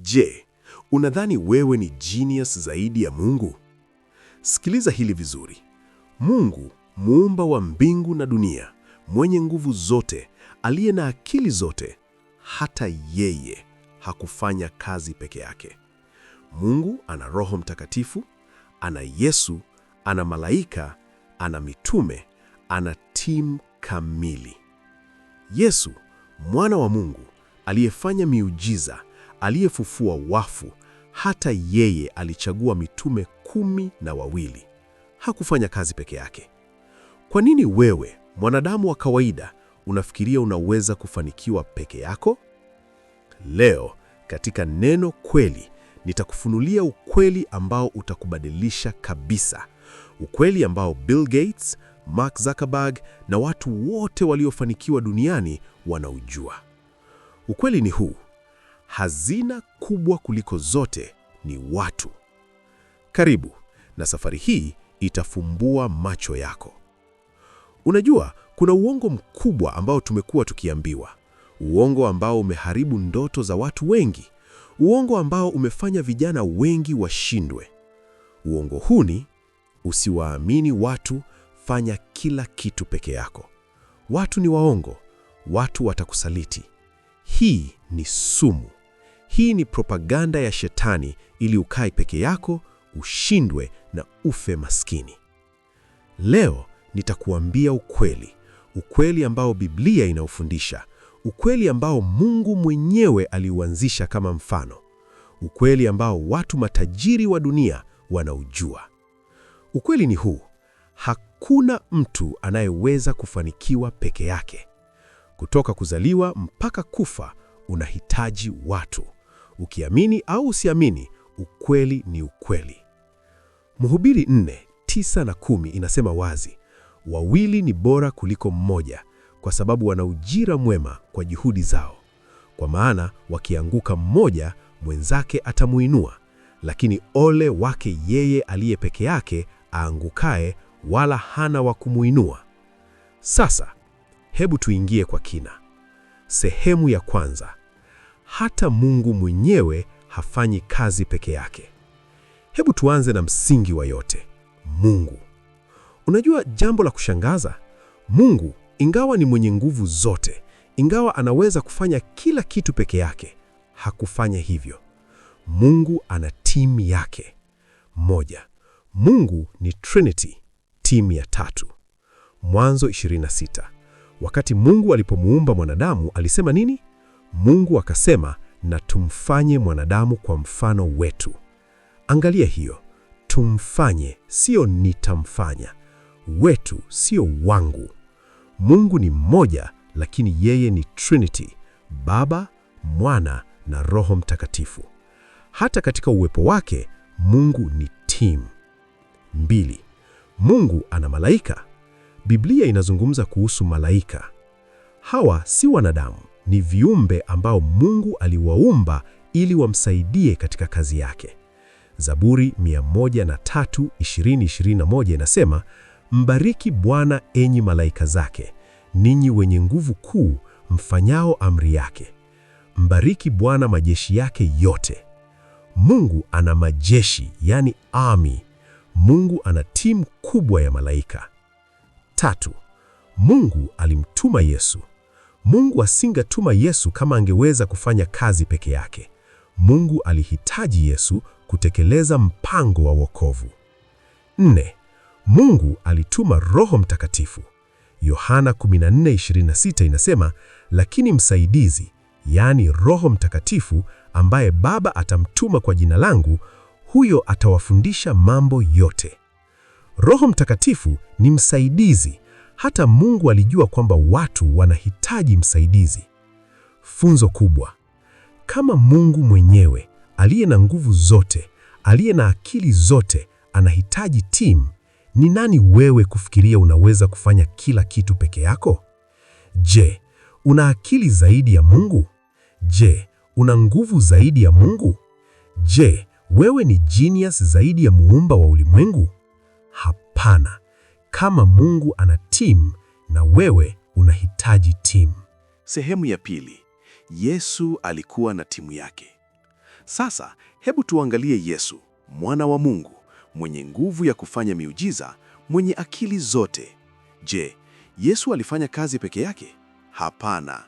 Je, unadhani wewe ni genius zaidi ya Mungu? Sikiliza hili vizuri. Mungu, muumba wa mbingu na dunia, mwenye nguvu zote, aliye na akili zote, hata yeye hakufanya kazi peke yake. Mungu ana Roho Mtakatifu, ana Yesu, ana malaika, ana mitume, ana timu kamili. Yesu, mwana wa Mungu, aliyefanya miujiza, aliyefufua wafu, hata yeye alichagua mitume 12. Hakufanya kazi peke yake. Kwa nini wewe, mwanadamu wa kawaida, unafikiria unaweza kufanikiwa peke yako? Leo, katika Neno Kweli, nitakufunulia ukweli ambao utakubadilisha kabisa. Ukweli ambao Bill Gates, Mark Zuckerberg na watu wote waliofanikiwa duniani wanaujua. Ukweli ni huu: hazina kubwa kuliko zote ni watu. Karibu, na safari hii itafumbua macho yako. Unajua, kuna uongo mkubwa ambao tumekuwa tukiambiwa. Uongo ambao umeharibu ndoto za watu wengi. Uongo ambao umefanya vijana wengi washindwe. Uongo huu ni: usiwaamini watu, fanya kila kitu peke yako. Watu ni waongo, watu watakusaliti. Hii ni sumu. Hii ni propaganda ya shetani ili ukae peke yako, ushindwe na ufe maskini. Leo nitakuambia ukweli, ukweli ambao Biblia inaufundisha, ukweli ambao Mungu mwenyewe aliuanzisha kama mfano, ukweli ambao watu matajiri wa dunia wanaujua. Ukweli ni huu: hakuna mtu anayeweza kufanikiwa peke yake. Kutoka kuzaliwa mpaka kufa, unahitaji watu. Ukiamini au usiamini, ukweli ni ukweli. Mhubiri 4:9 na 10 inasema wazi, wawili ni bora kuliko mmoja, kwa sababu wana ujira mwema kwa juhudi zao. Kwa maana wakianguka mmoja, mwenzake atamuinua, lakini ole wake yeye aliye peke yake aangukaye, wala hana wa kumuinua. Sasa, hebu tuingie kwa kina. Sehemu ya kwanza: hata Mungu mwenyewe hafanyi kazi peke yake. Hebu tuanze na msingi wa yote: Mungu. Unajua jambo la kushangaza? Mungu, ingawa ni mwenye nguvu zote, ingawa anaweza kufanya kila kitu peke yake, hakufanya hivyo. Mungu ana timu yake. Moja, Mungu ni Trinity, timu ya 3. Mwanzo 26. Wakati Mungu alipomuumba mwanadamu, alisema nini? Mungu akasema, na tumfanye mwanadamu kwa mfano wetu. Angalia hiyo, tumfanye, sio nitamfanya. Wetu, sio wangu. Mungu ni mmoja, lakini yeye ni Trinity: Baba, Mwana na Roho Mtakatifu. Hata katika uwepo wake, Mungu ni team. 2, Mungu ana malaika. Biblia inazungumza kuhusu malaika. Hawa si wanadamu, ni viumbe ambao Mungu aliwaumba ili wamsaidie katika kazi yake. Zaburi 103:20-21 inasema, mbariki Bwana enyi malaika zake, ninyi wenye nguvu kuu, mfanyao amri yake. Mbariki Bwana majeshi yake yote. Mungu ana majeshi, yani army. Mungu ana timu kubwa ya malaika. 3, Mungu alimtuma Yesu. Mungu asingetuma Yesu kama angeweza kufanya kazi peke yake. Mungu alihitaji Yesu kutekeleza mpango wa wokovu. 4, Mungu alituma Roho Mtakatifu. Yohana 14:26 inasema, lakini msaidizi, yaani Roho Mtakatifu, ambaye Baba atamtuma kwa jina langu, huyo atawafundisha mambo yote. Roho Mtakatifu ni msaidizi. Hata Mungu alijua kwamba watu wanahitaji msaidizi. Funzo kubwa: kama Mungu mwenyewe, aliye na nguvu zote, aliye na akili zote, anahitaji timu, ni nani wewe kufikiria unaweza kufanya kila kitu peke yako? Je, una akili zaidi ya Mungu? Je, una nguvu zaidi ya Mungu? Je, wewe ni genius zaidi ya muumba wa ulimwengu? Hapana. Kama Mungu ana timu, na wewe unahitaji timu. Sehemu ya pili: Yesu alikuwa na timu yake. Sasa, hebu tuangalie Yesu, mwana wa Mungu, mwenye nguvu ya kufanya miujiza, mwenye akili zote. Je, Yesu alifanya kazi peke yake? Hapana.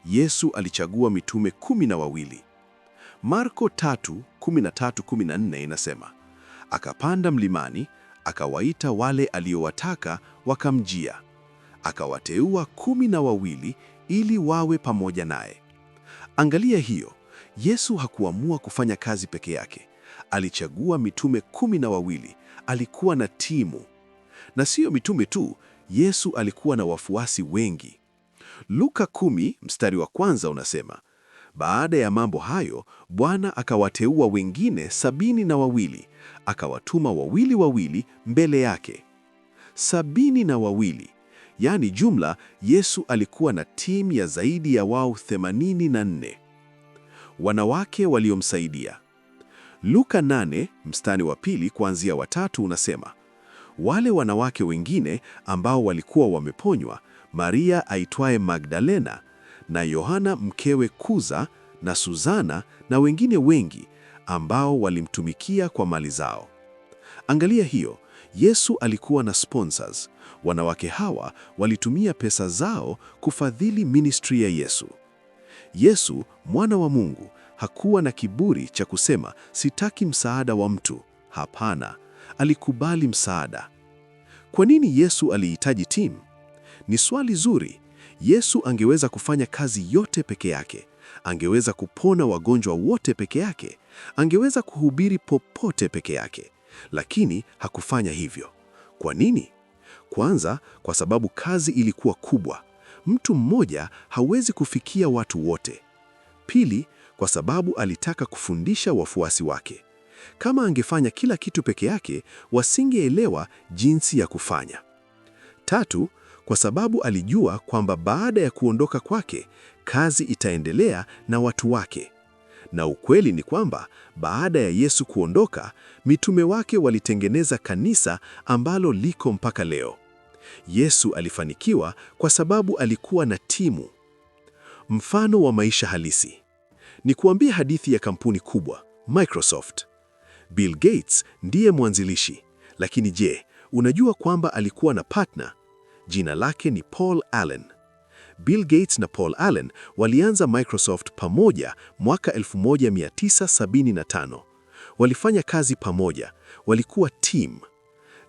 Yesu alichagua mitume 12. Marko 3:13-14 inasema, akapanda mlimani, akawaita wale aliowataka wakamjia. Akawateua 12 ili wawe pamoja naye. Angalia hiyo, Yesu hakuamua kufanya kazi peke yake. Alichagua mitume 12, alikuwa na timu. Na sio mitume tu, Yesu alikuwa na wafuasi wengi. Luka 10:1 unasema, baada ya mambo hayo, Bwana akawateua wengine 72, akawatuma wawili wawili mbele yake. 72, yaani jumla Yesu alikuwa na timu ya zaidi ya wao 84. Wanawake waliomsaidia. Luka 8:2 unasema, wale wanawake wengine ambao walikuwa wameponywa, Maria aitwaye Magdalena na Yohana mkewe Kuza na Suzana na wengine wengi ambao walimtumikia kwa mali zao. Angalia hiyo, Yesu alikuwa na sponsors. Wanawake hawa walitumia pesa zao kufadhili ministry ya Yesu. Yesu, mwana wa Mungu, hakuwa na kiburi cha kusema sitaki msaada wa mtu. Hapana, alikubali msaada. Kwa nini Yesu alihitaji timu? Ni swali zuri. Yesu angeweza kufanya kazi yote peke yake. Angeweza kupona wagonjwa wote peke yake. Angeweza kuhubiri popote peke yake. Lakini hakufanya hivyo. Kwa nini? Kwanza, kwa sababu kazi ilikuwa kubwa. Mtu mmoja hawezi kufikia watu wote. Pili, kwa sababu alitaka kufundisha wafuasi wake. Kama angefanya kila kitu peke yake, wasingeelewa jinsi ya kufanya. Tatu, kwa sababu alijua kwamba baada ya kuondoka kwake, kazi itaendelea na watu wake. Na ukweli ni kwamba baada ya Yesu kuondoka, mitume wake walitengeneza kanisa ambalo liko mpaka leo. Yesu alifanikiwa kwa sababu alikuwa na timu. Mfano wa maisha halisi. Nikuambie hadithi ya kampuni kubwa, Microsoft. Bill Gates ndiye mwanzilishi, lakini je, unajua kwamba alikuwa na partner? Jina lake ni Paul Allen. Bill Gates na Paul Allen walianza Microsoft pamoja mwaka 1975. Walifanya kazi pamoja, walikuwa team.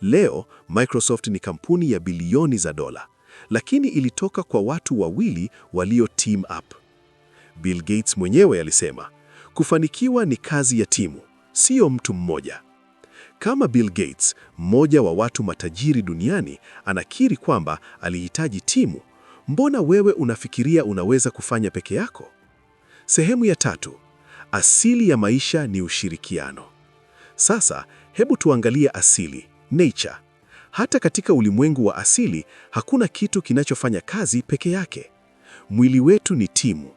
Leo Microsoft ni kampuni ya bilioni za dola, lakini ilitoka kwa watu wawili walio team up. Bill Gates mwenyewe alisema, kufanikiwa ni kazi ya timu, sio mtu mmoja. Kama Bill Gates, mmoja wa watu matajiri duniani, anakiri kwamba alihitaji timu, mbona wewe unafikiria unaweza kufanya peke yako? Sehemu ya 3. Asili ya maisha ni ushirikiano. Sasa, hebu tuangalie asili, nature. Hata katika ulimwengu wa asili, hakuna kitu kinachofanya kazi peke yake. Mwili wetu ni timu.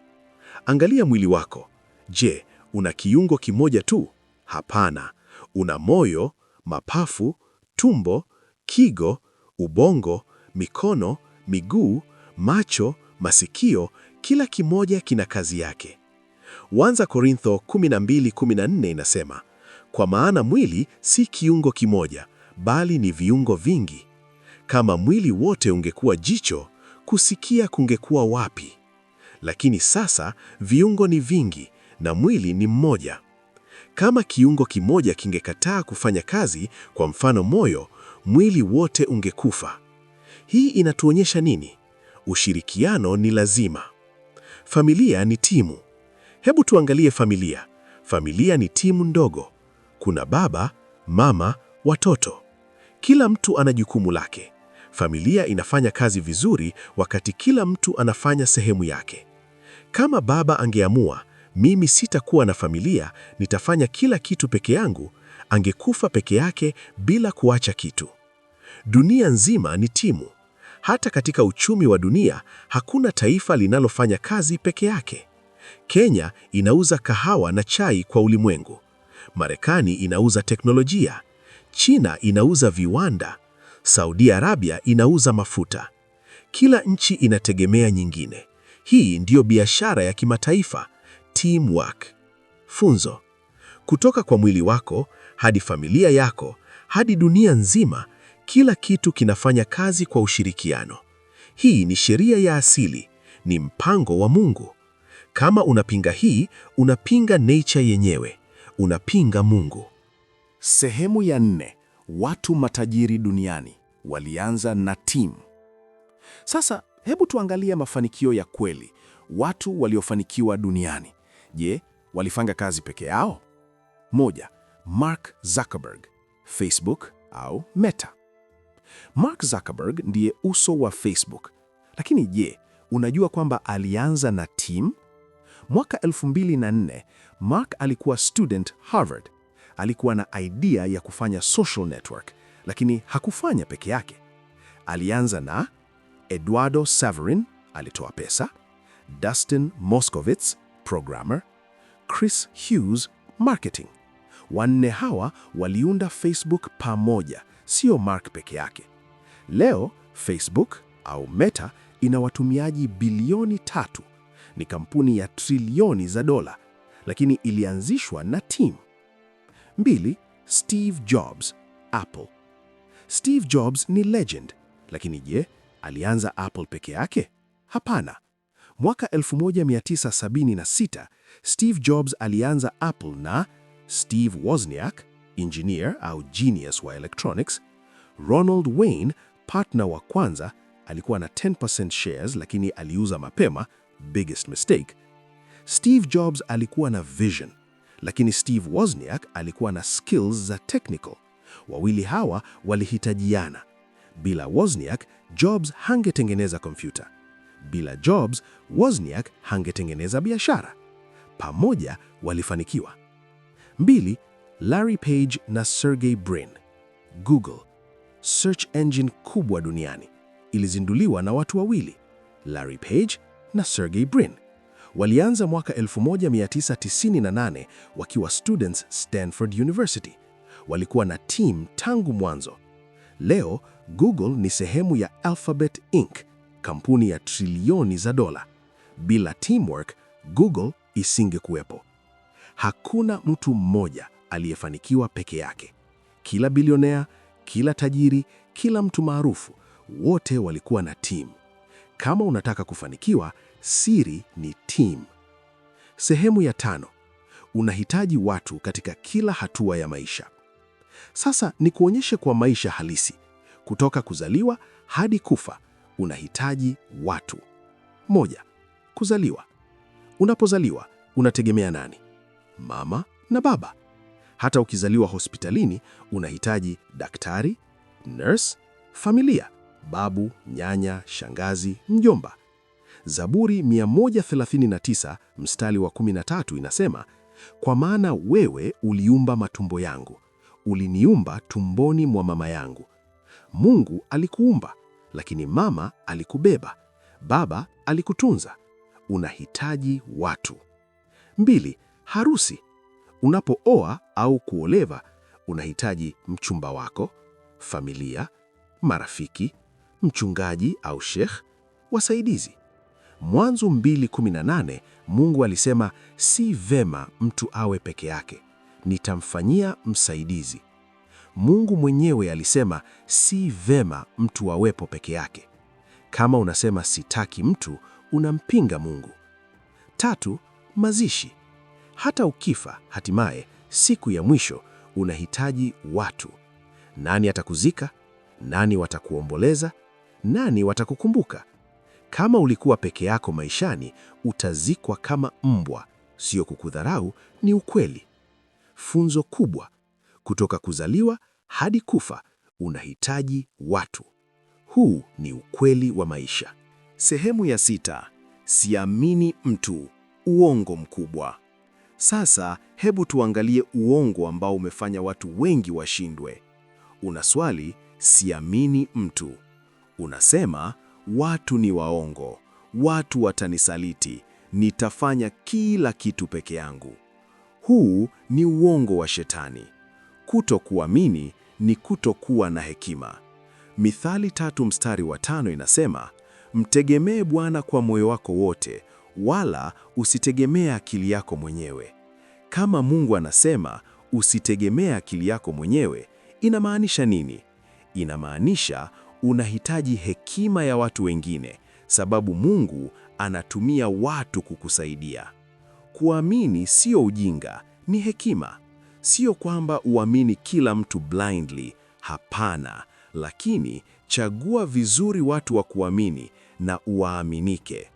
Angalia mwili wako. Je, una kiungo kimoja tu? Hapana. Una moyo, mapafu, tumbo, kigo, ubongo, mikono, miguu, macho, masikio, kila kimoja kina kazi yake. 1 Korintho 12:14 inasema, kwa maana mwili si kiungo kimoja, bali ni viungo vingi. Kama mwili wote ungekuwa jicho, kusikia kungekuwa wapi? Lakini sasa viungo ni vingi na mwili ni mmoja. Kama kiungo kimoja kingekataa kufanya kazi, kwa mfano moyo, mwili wote ungekufa. Hii inatuonyesha nini? Ushirikiano ni lazima. Familia ni timu. Hebu tuangalie familia. Familia ni timu ndogo. Kuna baba, mama, watoto. Kila mtu ana jukumu lake. Familia inafanya kazi vizuri wakati kila mtu anafanya sehemu yake. Kama baba angeamua, mimi sitakuwa na familia, nitafanya kila kitu peke yangu, angekufa peke yake bila kuacha kitu. Dunia nzima ni timu. Hata katika uchumi wa dunia, hakuna taifa linalofanya kazi peke yake. Kenya inauza kahawa na chai kwa ulimwengu. Marekani inauza teknolojia. China inauza viwanda. Saudi Arabia inauza mafuta. Kila nchi inategemea nyingine. Hii ndiyo biashara ya kimataifa, teamwork. Funzo: Kutoka kwa mwili wako, hadi familia yako, hadi dunia nzima, kila kitu kinafanya kazi kwa ushirikiano. Hii ni sheria ya asili, ni mpango wa Mungu. Kama unapinga hii, unapinga nature yenyewe, unapinga Mungu. Sehemu ya 4: watu matajiri duniani walianza na timu. Sasa hebu tuangalie mafanikio ya kweli. Watu waliofanikiwa duniani, je, walifanya kazi peke yao? 1. Mark Zuckerberg, Facebook au Meta. Mark Zuckerberg ndiye uso wa Facebook. Lakini je, unajua kwamba alianza na timu? Mwaka 2004, Mark alikuwa student Harvard. Alikuwa na idea ya kufanya social network, lakini hakufanya peke yake. Alianza na Eduardo Saverin, alitoa pesa, Dustin Moskovitz, programmer, Chris Hughes, marketing. Wanne hawa waliunda Facebook pamoja, sio Mark peke yake. Leo Facebook au Meta ina watumiaji bilioni 3. Ni kampuni ya trilioni za dola, lakini ilianzishwa na team. 2. Steve Jobs, Apple. Steve Jobs ni legend, lakini je, alianza Apple peke yake? Hapana. Mwaka 1976, Steve Jobs alianza Apple na Steve Wozniak, engineer au genius wa electronics, Ronald Wayne, partner wa kwanza, alikuwa na 10% shares lakini aliuza mapema, biggest mistake. Steve Jobs alikuwa na vision, lakini Steve Wozniak alikuwa na skills za technical. Wawili hawa walihitajiana. Bila Wozniak, Jobs hangetengeneza kompyuta. Bila Jobs, Wozniak hangetengeneza biashara. Pamoja walifanikiwa. 2. Larry Page na Sergey Brin. Google, search engine kubwa duniani, ilizinduliwa na watu wawili, Larry Page na Sergey Brin. Walianza mwaka 1998 wakiwa students Stanford University. Walikuwa na team tangu mwanzo. Leo Google ni sehemu ya Alphabet Inc., kampuni ya trilioni za dola. Bila teamwork, Google isingekuwepo. Hakuna mtu mmoja aliyefanikiwa peke yake. Kila bilionea, kila tajiri, kila mtu maarufu, wote walikuwa na team. Kama unataka kufanikiwa, siri ni team. Sehemu ya 5: unahitaji watu katika kila hatua ya maisha. Sasa ni kuonyeshe kwa maisha halisi. Kutoka kuzaliwa hadi kufa, unahitaji watu. 1. Kuzaliwa. Unapozaliwa, unategemea nani? Mama na baba. Hata ukizaliwa hospitalini, unahitaji daktari, nurse, familia, babu, nyanya, shangazi, mjomba. Zaburi 139 mstari wa 13 inasema, kwa maana wewe uliumba matumbo yangu, uliniumba tumboni mwa mama yangu. Mungu alikuumba, lakini mama alikubeba, baba alikutunza. Unahitaji watu. 2. Harusi. Unapooa au kuolewa, unahitaji mchumba wako, familia, marafiki, mchungaji au sheikh, wasaidizi. Mwanzo 2:18, Mungu alisema, si vema mtu awe peke yake, nitamfanyia msaidizi. Mungu mwenyewe alisema, si vema mtu awepo peke yake. Kama unasema sitaki mtu, unampinga Mungu. 3. Mazishi. Hata ukifa, hatimaye siku ya mwisho unahitaji watu. Nani atakuzika? Nani watakuomboleza? Nani watakukumbuka? Kama ulikuwa peke yako maishani, utazikwa kama mbwa. Sio kukudharau, ni ukweli. Funzo kubwa: kutoka kuzaliwa hadi kufa, unahitaji watu. Huu ni ukweli wa maisha. Sehemu ya 6: siamini mtu, uongo mkubwa. Sasa hebu tuangalie uongo ambao umefanya watu wengi washindwe. Unaswali, siamini mtu. Unasema, watu ni waongo, watu watanisaliti, nitafanya kila kitu peke yangu. Huu ni uongo wa shetani. Kutokuamini ni kutokuwa na hekima. Mithali 3 mstari wa 5 inasema, mtegemee Bwana kwa moyo wako wote, wala usitegemee akili yako mwenyewe. Kama Mungu anasema usitegemee akili yako mwenyewe, inamaanisha nini? Inamaanisha unahitaji hekima ya watu wengine, sababu Mungu anatumia watu kukusaidia. Kuamini sio ujinga, ni hekima. Sio kwamba uamini kila mtu blindly, hapana, lakini chagua vizuri watu wa kuamini na uwaaminike.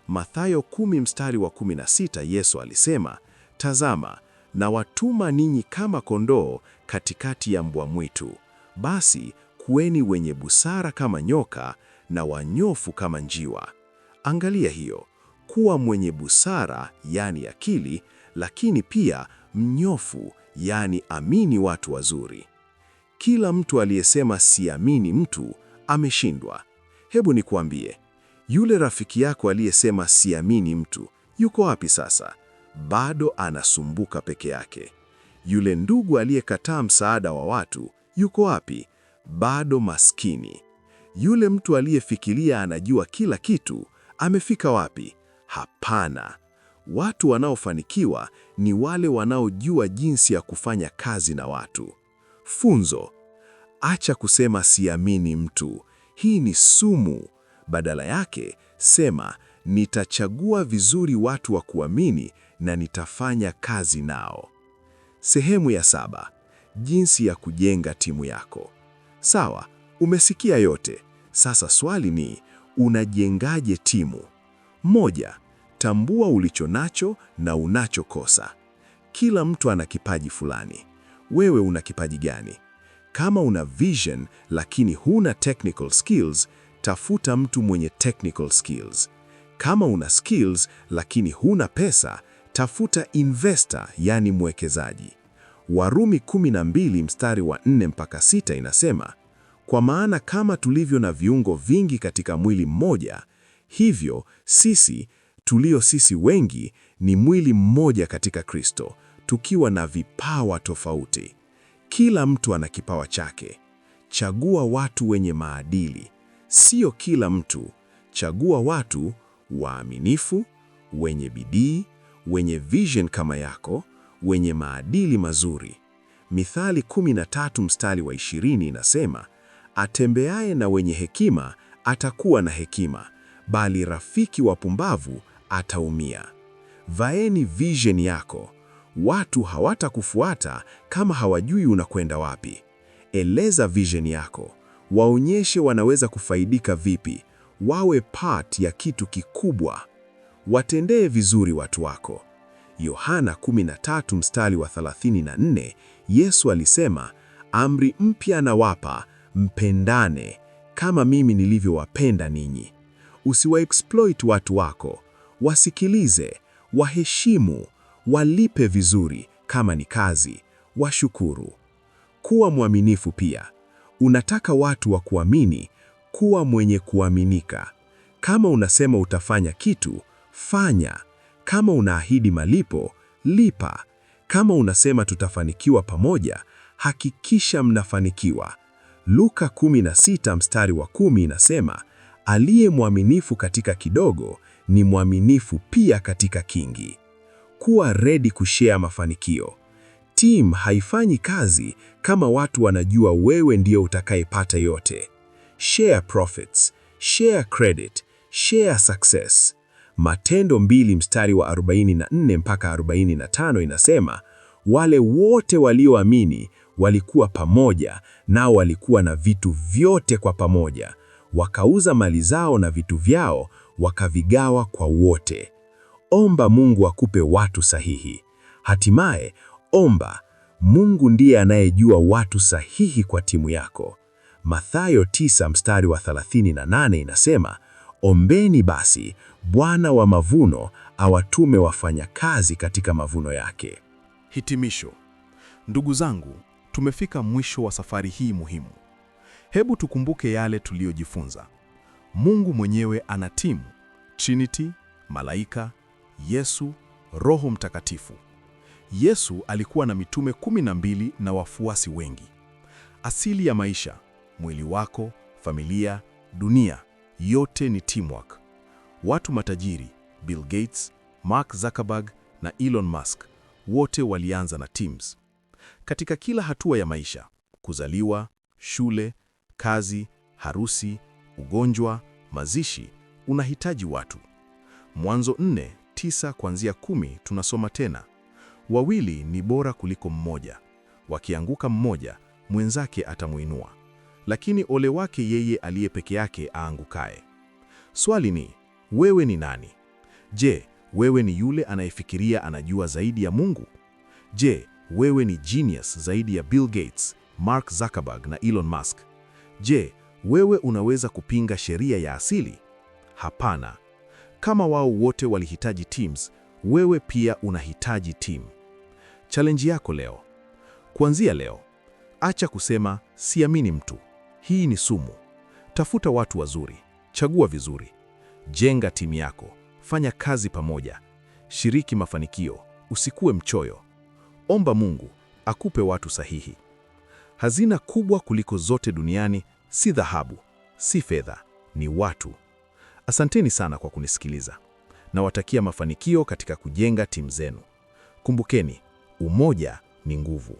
Mathayo 10:16 Yesu alisema, "Tazama, nawatuma ninyi kama kondoo katikati ya mbwa mwitu. Basi kuweni wenye busara kama nyoka na wanyofu kama njiwa." Angalia hiyo, kuwa mwenye busara, yani akili, lakini pia mnyofu, yani amini watu wazuri. Kila mtu aliyesema siamini mtu ameshindwa. Hebu nikuambie, yule rafiki yako aliyesema siamini mtu, yuko wapi sasa? Bado anasumbuka peke yake. Yule ndugu aliyekataa msaada wa watu, yuko wapi? Bado maskini. Yule mtu aliyefikiria anajua kila kitu, amefika wapi? Hapana. Watu wanaofanikiwa ni wale wanaojua jinsi ya kufanya kazi na watu. Funzo: acha kusema siamini mtu. Hii ni sumu. Badala yake, sema nitachagua vizuri watu wa kuamini na nitafanya kazi nao. Sehemu ya 7: jinsi ya kujenga timu yako. Sawa, umesikia yote. Sasa swali ni, unajengaje timu? 1. Tambua ulicho nacho na unachokosa. Kila mtu ana kipaji fulani. Wewe una kipaji gani? Kama una vision lakini huna technical skills, tafuta mtu mwenye technical skills. Kama una skills lakini huna pesa, tafuta investor, yani mwekezaji. Warumi 12:4-6 inasema, "Kwa maana kama tulivyo na viungo vingi katika mwili mmoja, hivyo sisi wengi ni mwili mmoja katika Kristo, tukiwa na vipawa tofauti." Kila mtu ana kipawa chake. Chagua watu wenye maadili. Sio kila mtu. Chagua watu waaminifu, wenye bidii, wenye vision kama yako, wenye maadili mazuri. Mithali 13:20 inasema, "Atembeaye na wenye hekima atakuwa na hekima, bali rafiki wa pumbavu ataumia." Vaeni vision yako. Watu hawatakufuata kama hawajui unakwenda wapi. Eleza vision yako. Waonyeshe wanaweza kufaidika vipi. Wawe part ya kitu kikubwa. Watendee vizuri watu wako. Yohana 13:34, Yesu alisema, "Amri mpya nawapa, mpendane kama mimi nilivyowapenda ninyi." Usiwaexploit watu wako. Wasikilize, waheshimu, walipe vizuri kama ni kazi, washukuru. Kuwa mwaminifu pia. Unataka watu wa kuamini, kuwa mwenye kuaminika. Kama unasema utafanya kitu, fanya. Kama unaahidi malipo, lipa. Kama unasema tutafanikiwa pamoja, hakikisha mnafanikiwa. Luka 16:10 inasema, "Aliye mwaminifu katika kidogo ni mwaminifu pia katika kingi." Kuwa ready kushare mafanikio. Team haifanyi kazi kama watu wanajua wewe ndio utakayepata yote. Share profits, share credit, share success. Matendo 2:44-45 inasema, "Wale wote walioamini walikuwa pamoja, nao walikuwa na vitu vyote kwa pamoja. Wakauza mali zao na vitu vyao, wakavigawa kwa wote." Omba Mungu akupe watu sahihi. Hatimaye, omba. Mungu ndiye anayejua watu sahihi kwa timu yako. Mathayo 9:38 inasema, "Ombeni basi Bwana wa mavuno awatume wafanyakazi katika mavuno yake." Hitimisho. Ndugu zangu, tumefika mwisho wa safari hii muhimu. Hebu tukumbuke yale tuliyojifunza. Mungu mwenyewe ana timu: Trinity, malaika, Yesu, Roho Mtakatifu. Yesu alikuwa na mitume 12 na wafuasi wengi. Asili ya maisha, mwili wako, familia, dunia, yote ni teamwork. Watu matajiri, Bill Gates, Mark Zuckerberg na Elon Musk, wote walianza na teams. Katika kila hatua ya maisha, kuzaliwa, shule, kazi, harusi, ugonjwa, mazishi, unahitaji watu. Mwanzo 4:9 kuanzia 10 tunasoma tena, wawili ni bora kuliko mmoja, wakianguka mmoja, mwenzake atamuinua, lakini ole wake yeye aliye peke yake aangukaye. Swali ni, wewe ni nani? Je, wewe ni yule anayefikiria anajua zaidi ya Mungu? Je, wewe ni genius zaidi ya Bill Gates, Mark Zuckerberg na Elon Musk? Je, wewe unaweza kupinga sheria ya asili? Hapana. Kama wao wote walihitaji teams, wewe pia unahitaji team. Challenge yako leo. Kuanzia leo, acha kusema siamini mtu. Hii ni sumu. Tafuta watu wazuri, chagua vizuri. Jenga timu yako, fanya kazi pamoja. Shiriki mafanikio, usikuwe mchoyo. Omba Mungu akupe watu sahihi. Hazina kubwa kuliko zote duniani si dhahabu, si fedha, ni watu. Asanteni sana kwa kunisikiliza. Nawatakia mafanikio katika kujenga timu zenu. Kumbukeni, umoja ni nguvu.